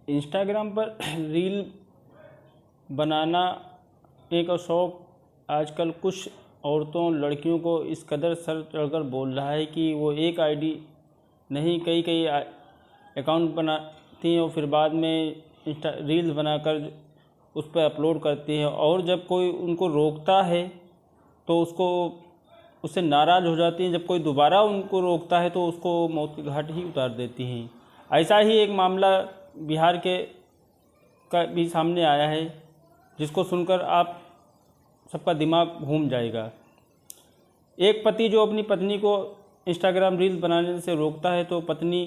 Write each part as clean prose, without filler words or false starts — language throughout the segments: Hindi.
इंस्टाग्राम पर रील बनाना एक शौक़ आजकल कुछ औरतों लड़कियों को इस कदर सर चढ़कर बोल रहा है कि वो एक आईडी नहीं कई अकाउंट बनाती हैं और फिर बाद में रील्स बनाकर उस पर अपलोड करती हैं। और जब कोई उनको रोकता है तो उससे नाराज़ हो जाती हैं। जब कोई दोबारा उनको रोकता है तो उसको मौत के घाट ही उतार देती हैं। ऐसा ही एक मामला बिहार का भी सामने आया है, जिसको सुनकर आप सबका दिमाग घूम जाएगा। एक पति जो अपनी पत्नी को इंस्टाग्राम रील्स बनाने से रोकता है तो पत्नी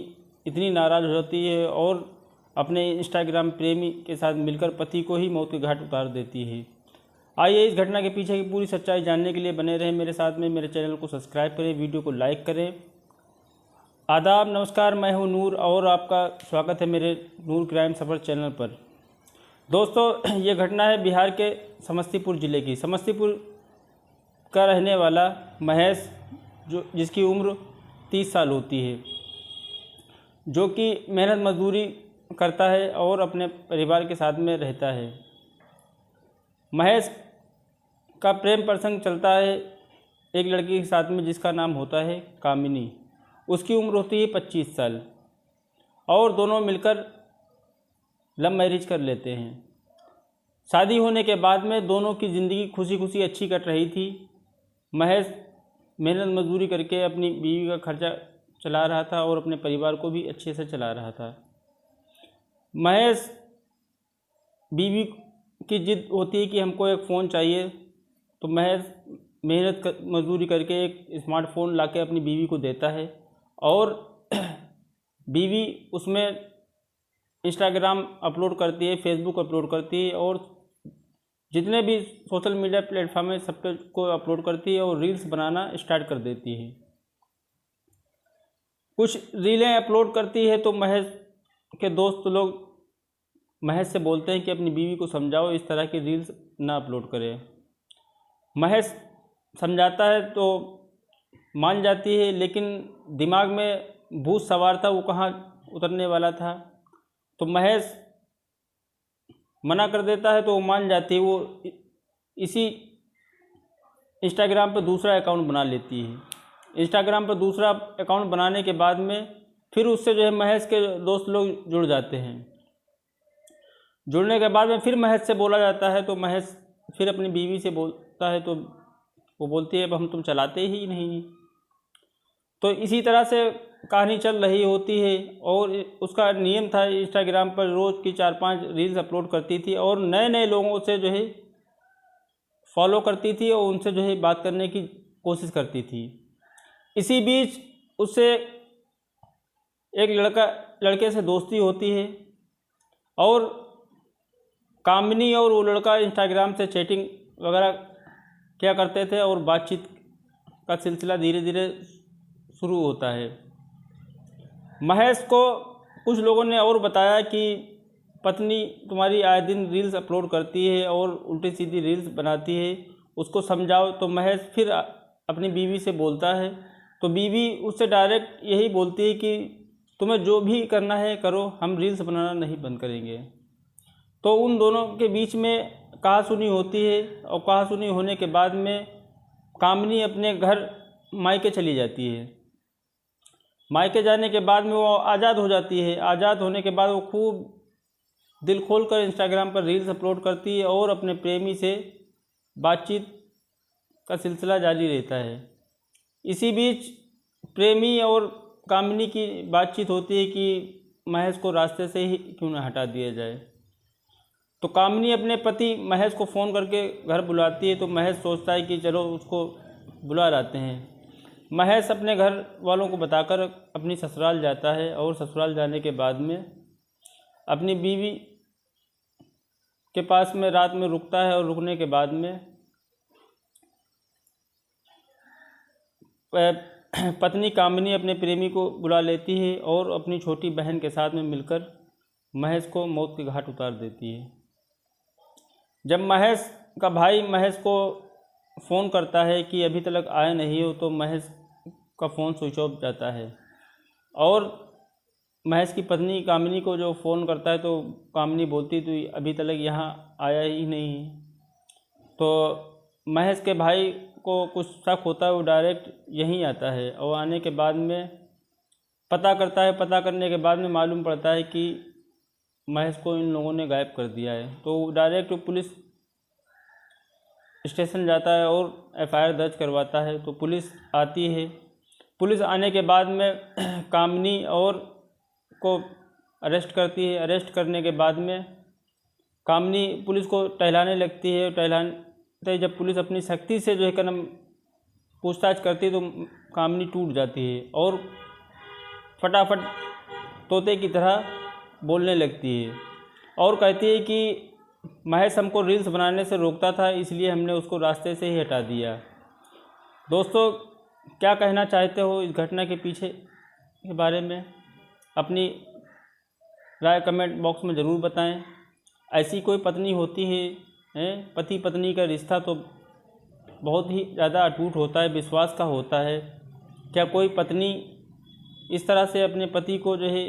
इतनी नाराज़ हो जाती है और अपने इंस्टाग्राम प्रेमी के साथ मिलकर पति को ही मौत के घाट उतार देती है। आइए इस घटना के पीछे की पूरी सच्चाई जानने के लिए बने रहें मेरे साथ में। मेरे चैनल को सब्सक्राइब करें, वीडियो को लाइक करें। आदाब, नमस्कार, मैं हूं नूर और आपका स्वागत है मेरे नूर क्राइम सफ़र चैनल पर। दोस्तों, ये घटना है बिहार के समस्तीपुर ज़िले की। समस्तीपुर का रहने वाला महेश, जिसकी उम्र 30 साल होती है, जो कि मेहनत मजदूरी करता है और अपने परिवार के साथ में रहता है। महेश का प्रेम प्रसंग चलता है एक लड़की के साथ में जिसका नाम होता है कामिनी। उसकी उम्र होती है 25 साल और दोनों मिलकर लव मैरिज कर लेते हैं। शादी होने के बाद में दोनों की ज़िंदगी खुशी खुशी अच्छी कट रही थी। महेश मेहनत मजदूरी करके अपनी बीवी का खर्चा चला रहा था और अपने परिवार को भी अच्छे से चला रहा था। महेश बीवी की जिद होती है कि हमको एक फ़ोन चाहिए, तो महेश मेहनत मजदूरी करके एक स्मार्टफ़ोन लाके अपनी बीवी को देता है और बीवी उसमें इंस्टाग्राम अपलोड करती है, फेसबुक अपलोड करती है और जितने भी सोशल मीडिया प्लेटफॉर्म है सब पे को अपलोड करती है और रील्स बनाना स्टार्ट कर देती है। कुछ रीलें अपलोड करती है तो महेश के दोस्त लोग महेश से बोलते हैं कि अपनी बीवी को समझाओ इस तरह की रील्स ना अपलोड करें। महेश समझाता है तो मान जाती है, लेकिन दिमाग में भूत सवार था, वो कहाँ उतरने वाला था। तो महेश मना कर देता है तो वो मान जाती है। वो इसी इंस्टाग्राम पर दूसरा अकाउंट बना लेती है। इंस्टाग्राम पर दूसरा अकाउंट बनाने के बाद में फिर उससे जो है महेश के दोस्त लोग जुड़ जाते हैं। जुड़ने के बाद में फिर महेश से बोला जाता है तो महेश फिर अपनी बीवी से बोलता है तो वो बोलती है अब हम तुम चलाते ही नहीं। तो इसी तरह से कहानी चल रही होती है और उसका नियम था इंस्टाग्राम पर रोज़ की 4-5 रील्स अपलोड करती थी और नए नए लोगों से जो है फॉलो करती थी और उनसे जो है बात करने की कोशिश करती थी। इसी बीच उससे एक लड़के से दोस्ती होती है और कामिनी और वो लड़का इंस्टाग्राम से चैटिंग वगैरह क्या करते थे और बातचीत का सिलसिला धीरे धीरे शुरू होता है। महेश को कुछ लोगों ने और बताया कि पत्नी तुम्हारी आए दिन रील्स अपलोड करती है और उल्टी सीधी रील्स बनाती है, उसको समझाओ। तो महेश फिर अपनी बीवी से बोलता है तो बीवी उससे डायरेक्ट यही बोलती है कि तुम्हें जो भी करना है करो, हम रील्स बनाना नहीं बंद करेंगे। तो उन दोनों के बीच में कहासुनी होती है और कहासुनी होने के बाद में कामिनी अपने घर मायके चली जाती है। मायके जाने के बाद में वो आज़ाद हो जाती है। आज़ाद होने के बाद वो खूब दिल खोल कर इंस्टाग्राम पर रील्स अपलोड करती है और अपने प्रेमी से बातचीत का सिलसिला जारी रहता है। इसी बीच प्रेमी और कामिनी की बातचीत होती है कि महेश को रास्ते से ही क्यों ना हटा दिया जाए। तो कामिनी अपने पति महेश को फ़ोन करके घर बुलाती है तो महेश सोचता है कि चलो उसको बुला लाते हैं। महेश अपने घर वालों को बताकर अपनी ससुराल जाता है और ससुराल जाने के बाद में अपनी बीवी के पास में रात में रुकता है और रुकने के बाद में पत्नी कामिनी अपने प्रेमी को बुला लेती है और अपनी छोटी बहन के साथ में मिलकर महेश को मौत के घाट उतार देती है। जब महेश का भाई महेश को फ़ोन करता है कि अभी तक आए नहीं हो तो महेश का फ़ोन स्विच ऑफ जाता है और महेश की पत्नी कामिनी को जो फ़ोन करता है तो कामिनी बोलती तो अभी तक यहाँ आया ही नहीं है। तो महेश के भाई को कुछ शक होता है, वो डायरेक्ट यहीं आता है और आने के बाद में पता करता है। पता करने के बाद में मालूम पड़ता है कि महेश को इन लोगों ने गायब कर दिया है। तो डायरेक्ट पुलिस स्टेशन जाता है और एफआईआर दर्ज करवाता है। तो पुलिस आती है। पुलिस आने के बाद में कामिनी और को अरेस्ट करती है। अरेस्ट करने के बाद में कामिनी पुलिस को टहलाने लगती है। टहलाते जब पुलिस अपनी सख्ती से जो है कदम पूछताछ करती है तो कामिनी टूट जाती है और फटाफट तोते की तरह बोलने लगती है और कहती है कि महेश हमको रील्स बनाने से रोकता था, इसलिए हमने उसको रास्ते से ही हटा दिया। दोस्तों, क्या कहना चाहते हो इस घटना के पीछे के बारे में? अपनी राय कमेंट बॉक्स में ज़रूर बताएं। ऐसी कोई पत्नी होती है पति पत्नी का रिश्ता तो बहुत ही ज़्यादा अटूट होता है, विश्वास का होता है। क्या कोई पत्नी इस तरह से अपने पति को जो है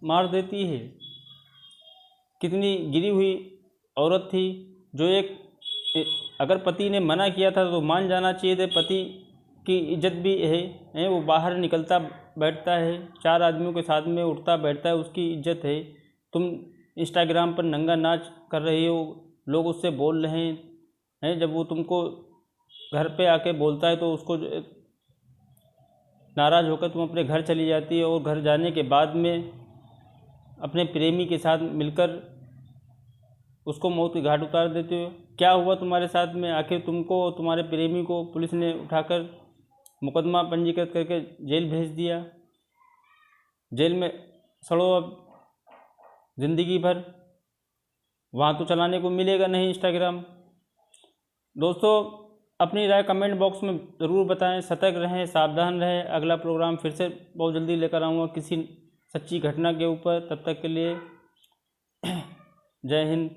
मार देती है? कितनी गिरी हुई औरत थी जो अगर पति ने मना किया था तो मान जाना चाहिए था। पति की इज्जत भी है वो बाहर निकलता बैठता है, 4 आदमियों के साथ में उठता बैठता है, उसकी इज्जत है। तुम इंस्टाग्राम पर नंगा नाच कर रही हो, लोग उससे बोल रहे हैं। जब वो तुमको घर पे आके बोलता है तो उसको नाराज़ होकर तुम अपने घर चली जाती है और घर जाने के बाद में अपने प्रेमी के साथ मिलकर उसको मौत के घाट उतार देते हो। क्या हुआ तुम्हारे साथ में? आखिर तुमको और तुम्हारे प्रेमी को पुलिस ने उठाकर मुकदमा पंजीकृत करके जेल भेज दिया। जेल में सड़ो अब ज़िंदगी भर, वहाँ तो चलाने को मिलेगा नहीं इंस्टाग्राम। दोस्तों, अपनी राय कमेंट बॉक्स में ज़रूर बताएं। सतर्क रहें, सावधान रहें। अगला प्रोग्राम फिर से बहुत जल्दी लेकर आऊँगा किसी सच्ची घटना के ऊपर। तब तक के लिए जय हिंद।